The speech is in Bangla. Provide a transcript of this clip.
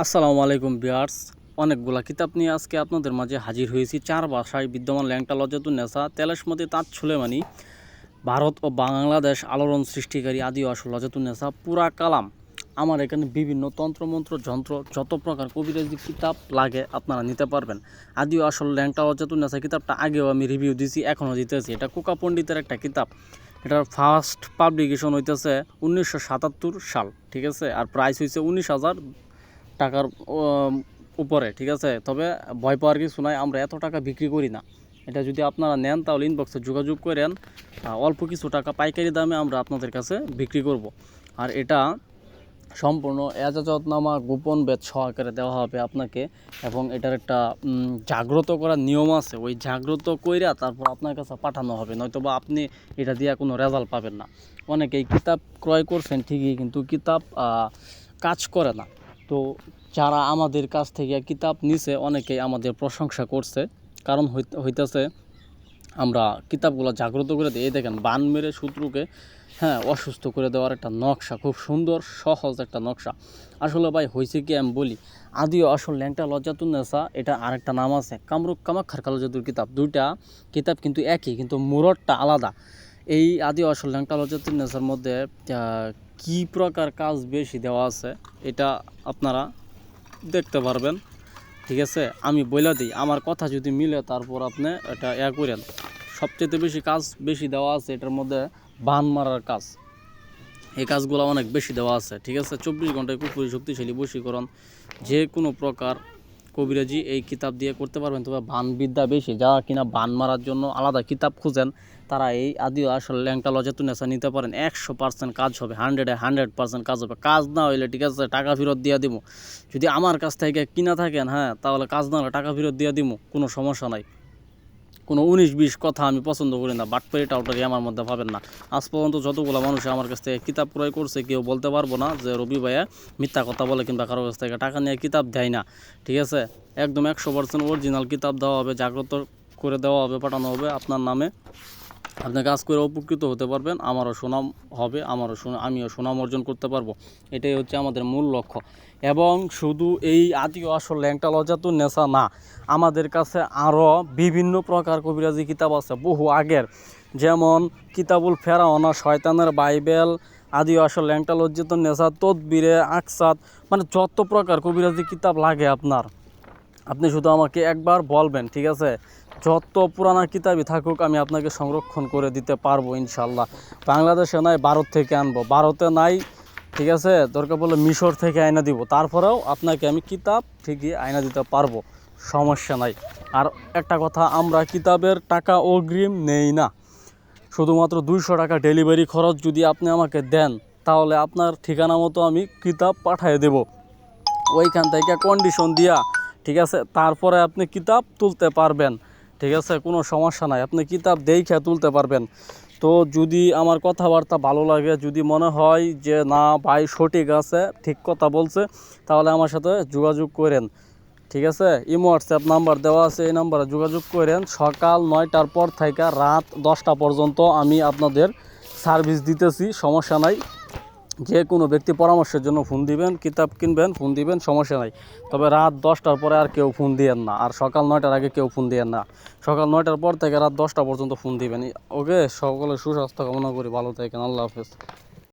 আসসালামু আলাইকুম ভিউয়ার্স। অনেকগুলা কিতাব নিয়ে আজকে আপনাদের মাঝে হাজির হয়েছি। চার ভাষায় বিদ্যমান ল্যাংটা লজ্জাতুন্নেসা, তেলাসমতি তাজ সুলেমানি, ভারত ও বাংলাদেশ আলোড়ন সৃষ্টিকারী আদি ও আসল লজ্জাতুন্নেসা, পুরা কালাম। আমার এখানে বিভিন্ন তন্ত্রমন্ত্র যন্ত্র যত প্রকার কবিরাজি কিতাব লাগে আপনারা নিতে পারবেন। আদি ও আসল ল্যাংটা লজ্জাতুন্নেসা কিতাবটা আগেও আমি রিভিউ দিয়েছি, এখনও দিতেছি। এটা কোকা পণ্ডিতের একটা কিতাব। এটার ফার্স্ট পাবলিকেশন হইতেছে 1977 সাল, ঠিক আছে। আর প্রাইস হয়েছে 19,000 টাকার উপরে, ঠিক আছে। তবে ভয় পাওয়ার কিছু নাই, আমরা এত টাকা বিক্রি করি না। এটা যদি আপনারা নেন তাহলে ইনবক্সে যোগাযোগ করেন, অল্প কিছু টাকা পাইকারি দামে আমরা আপনাদের কাছে বিক্রি করব। আর এটা সম্পূর্ণ এজাজতনামা গোপন বেদ সহকারে দেওয়া হবে আপনাকে, এবং এটার একটা জাগ্রত করার নিয়ম আছে। ওই জাগ্রত কইরা তারপর আপনার কাছে পাঠানো হবে, নয়তোবা আপনি এটা দিয়ে কোনো রেজাল্ট পাবেন না। অনেকেই কিতাব ক্রয় করছেন ঠিকই, কিন্তু কিতাব কাজ করে না। তো যারা আমাদের কাছ থেকে কিতাব নিছে অনেকেই আমাদের প্রশংসা করছে, কারণ হইতেছে আমরা কিতাবগুলো জাগ্রত করে দিই। এই দেখেন, বান মেরে শত্রুকে অসুস্থ করে দেওয়ার একটা নকশা, খুব সুন্দর সহজ একটা নকশা। আসলে ভাই হয়েছে কি আমি বলি, আদি ও আসল ল্যাংটা লজ্জাতুন্নেসা, এটা আরেকটা নাম আছে কামরুক কামাক্ষার কালোজাদুর কিতাব। দুইটা কিতাব কিন্তু একই, কিন্তু মুরটটা আলাদা। এই আদি ও আসল ল্যাংটা লজ্জাতুন্নেসার মধ্যে কি প্রকার কাজ বেশি দেওয়া আছে এটা আপনারা দেখতে পারবেন, ঠিক আছে। আমি বইলা দিই, আমার কথা যদি মিলে তারপর আপনি এটা করেন। সবচেয়ে বেশি দেওয়া আছে এটার মধ্যে বান মারার কাজ। এই কাজগুলো অনেক বেশি দেওয়া আছে, ঠিক আছে। 24 ঘন্টায় কুফরি শক্তিশালী বশীকরণ, যে কোনো প্রকার কবিরাজি এই কিতাব দিয়ে করতে পারবেন। তবে বানবিদ্যা বেশি, যারা কিনা বান মারার জন্য আলাদা কিতাব খুঁজেন, তারা এই আদি আসলে ল্যাংটা লজ্জাতুন্নেসা নিতে পারেন। 100% কাজ হবে, 100% কাজ হবে। কাজ না হইলে, ঠিক আছে, টাকা ফেরত দিয়ে দিব। যদি আমার কাছ থেকে কিনা থাকেন, তাহলে কাজ না হলে টাকা ফেরত দিয়ে দিব, কোনো সমস্যা নাই। কোনো 19-20 কথা আমি পছন্দ করি না। বাটপারি টাউটারি আমার মধ্যে পাবেন না। আজ পর্যন্ত যতগুলো মানুষ আমার কাছ থেকে কিতাব ক্রয় করছে, কেউ বলতে পারবো না যে রবি ভাইয়া মিথ্যা কথা বলে কিংবা কারো কাছ থেকে টাকা নিয়ে কিতাব দেয় না, ঠিক আছে। একদম 100% অরিজিনাল কিতাব দেওয়া হবে, জাগ্রত করে দেওয়া হবে, পাঠানো হবে আপনার নামে। আপনি কাজ করে উপকৃত হতে পারবেন, আমারও সুনাম হবে, আমিও সুনাম অর্জন করতে পারবো। এটাই হচ্ছে আমাদের মূল লক্ষ্য। এবং শুধু এই আদি ও আসল ল্যাংটা লজ্জাতুন্নেসা না, আমাদের কাছে আরও বিভিন্ন প্রকার কবিরাজি কিতাব আছে বহু আগের, যেমন কিতাবুল ফেরাওনা, শয়তানের বাইবেল, আদি ও আসল ল্যাংটা লজ্জাতুন্নেসা, তদবিরে আকসাদ, মানে যত প্রকার কবিরাজি কিতাব লাগে আপনার, আপনি শুধু আমাকে একবার বলবেন, ঠিক আছে। যত পুরানা কিতাবই থাকুক আমি আপনাকে সংরক্ষণ করে দিতে পারবো ইনশাল্লাহ। বাংলাদেশে নাই, ভারত থেকে আনবো, ভারতে নাই, ঠিক আছে, দরকার পড়লে মিশর থেকে আয়না দিব, তারপরেও আপনাকে আমি কিতাব ঠিকই আয়না দিতে পারবো, সমস্যা নাই। আর একটা কথা, আমরা কিতাবের টাকা অগ্রিম নেই না। শুধুমাত্র 200 টাকা ডেলিভারি খরচ যদি আপনি আমাকে দেন, তাহলে আপনার ঠিকানা মতো আমি কিতাব পাঠিয়ে দেব। ওইখান থেকে কন্ডিশন দিয়া, ঠিক আছে, তারপরে আপনি কিতাব তুলতে পারবেন, ঠিক আছে, কোনো সমস্যা নাই। আপনি কিতাব দেখে তুলতে পারবেন। তো যদি আমার কথাবার্তা ভালো লাগে, যদি মনে হয় যে না ভাই সঠিক আছে, ঠিক কথা বলছে, তাহলে আমার সাথে যোগাযোগ করেন, ঠিক আছে। ইমো হোয়াটসঅ্যাপ নাম্বার দেওয়া আছে, এই নাম্বারে যোগাযোগ করেন। সকাল 9টার পর থেকে রাত 10টা পর্যন্ত আমি আপনাদের সার্ভিস দিতেছি, সমস্যা নাই। যে কোনো ব্যক্তি পরামর্শের জন্য ফোন দিবেন, কিতাব কিনবেন, ফোন দিবেন, সমস্যা নাই। তবে রাত 10টার পরে আর কেউ ফোন দিয়েন না, আর সকাল 9টার আগে কেউ ফোন দিয়েন না। সকাল 9টার পর থেকে রাত 10টা পর্যন্ত ফোন দিবেন। ওকে, সকলের সুস্বাস্থ্য কামনা করি, ভালো থাকেন, আল্লাহ হাফেজ।